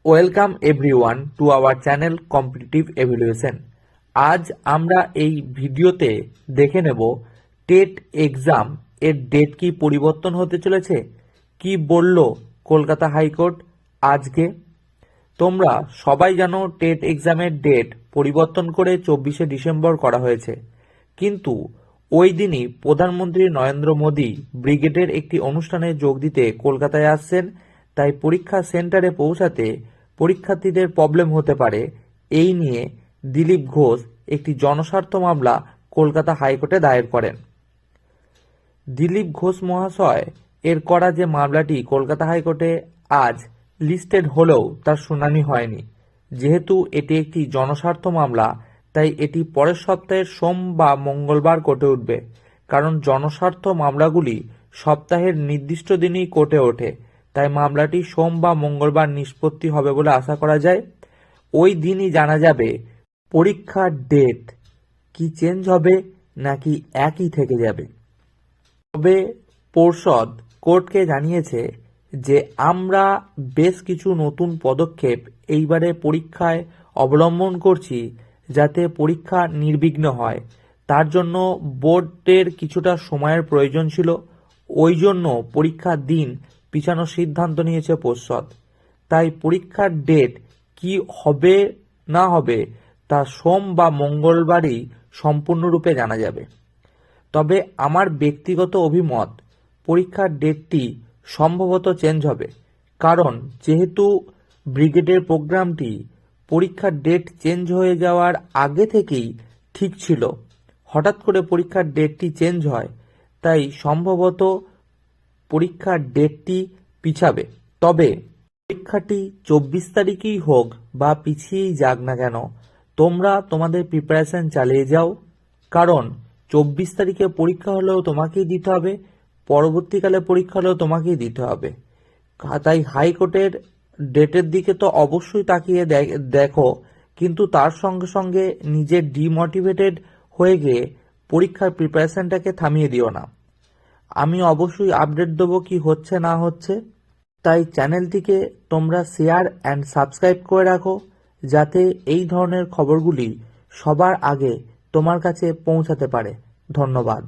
Welcome everyone to our channel competitive evaluation. আজ আমরা এই ভিডিওতে দেখে নেব টেট এক্সাম এর ডেট কি পরিবর্তন হতে চলেছে, কি বলল কলকাতা হাইকোর্ট আজকে। তোমরা সবাই জানো টেট এক্সামের ডেট পরিবর্তন করে 24শে ডিসেম্বর করা হয়েছে, কিন্তু ওই দিনই প্রধানমন্ত্রী নরেন্দ্র মোদী ব্রিগেডের একটি অনুষ্ঠানে যোগ দিতে কলকাতায় আসছেন। তাই পরীক্ষা সেন্টারে পৌঁছাতে পরীক্ষার্থীদের প্রবলেম হতে পারে, এই নিয়ে দিলীপ ঘোষ একটি জনস্বার্থ মামলা কলকাতা হাইকোর্টে দায়ের করেন। দিলীপ ঘোষ মহাশয় এর করা যে মামলাটি কলকাতা হাইকোর্টে আজ লিস্টেড হলেও তার শুনানি হয়নি। যেহেতু এটি একটি জনস্বার্থ মামলা, তাই এটি পরের সপ্তাহের সোম বা মঙ্গলবার কোর্টে উঠবে, কারণ জনস্বার্থ মামলাগুলি সপ্তাহের নির্দিষ্ট দিনই কোর্টে ওঠে। তাই মামলাটি সোম বা মঙ্গলবার নিষ্পত্তি হবে বলে আশা করা যায়। ওই দিনই জানা যাবে পরীক্ষার ডেট কি চেঞ্জ হবে নাকি একই থেকে যাবে। তবে পর্ষদ কোর্টকে জানিয়েছে যে আমরা বেশ কিছু নতুন পদক্ষেপ এইবারে পরীক্ষায় অবলম্বন করছি, যাতে পরীক্ষা নির্বিঘ্ন হয়। তার জন্য বোর্ডের কিছুটা সময়ের প্রয়োজন ছিল, ওই জন্য পরীক্ষার দিন পিছানোর সিদ্ধান্ত নিয়েছে পর্ষদ। তাই পরীক্ষার ডেট কি হবে না হবে তা সোম বা মঙ্গলবারই সম্পূর্ণরূপে জানা যাবে। তবে আমার ব্যক্তিগত অভিমত, পরীক্ষার ডেটটি সম্ভবত চেঞ্জ হবে, কারণ যেহেতু ব্রিগেডের প্রোগ্রামটি পরীক্ষার ডেট চেঞ্জ হয়ে যাওয়ার আগে থেকেই ঠিক ছিল, হঠাৎ করে পরীক্ষার ডেটটি চেঞ্জ হয়, তাই সম্ভবত পরীক্ষার ডেটটি পিছাবে। তবে পরীক্ষাটি 24 তারিখেই হোক বা পিছিয়েই যাক না কেন, তোমরা তোমাদের প্রিপারেশন চালিয়ে যাও, কারণ 24 তারিখে পরীক্ষা হলেও তোমাকেই দিতে হবে, পরবর্তীকালে পরীক্ষা হলেও তোমাকেই দিতে হবে। তাই হাইকোর্টের ডেটের দিকে তো অবশ্যই তাকিয়ে দেখো, কিন্তু তার সঙ্গে সঙ্গে নিজের ডিমোটিভেটেড হয়ে গিয়ে পরীক্ষার প্রিপারেশনটাকে থামিয়ে দিও না। আমি অবশ্যই আপডেট দেবো কি হচ্ছে না হচ্ছে, তাই চ্যানেলটিকে তোমরা শেয়ার অ্যান্ড সাবস্ক্রাইব করে রাখো, যাতে এই ধরনের খবরগুলি সবার আগে তোমার কাছে পৌঁছাতে পারে। ধন্যবাদ।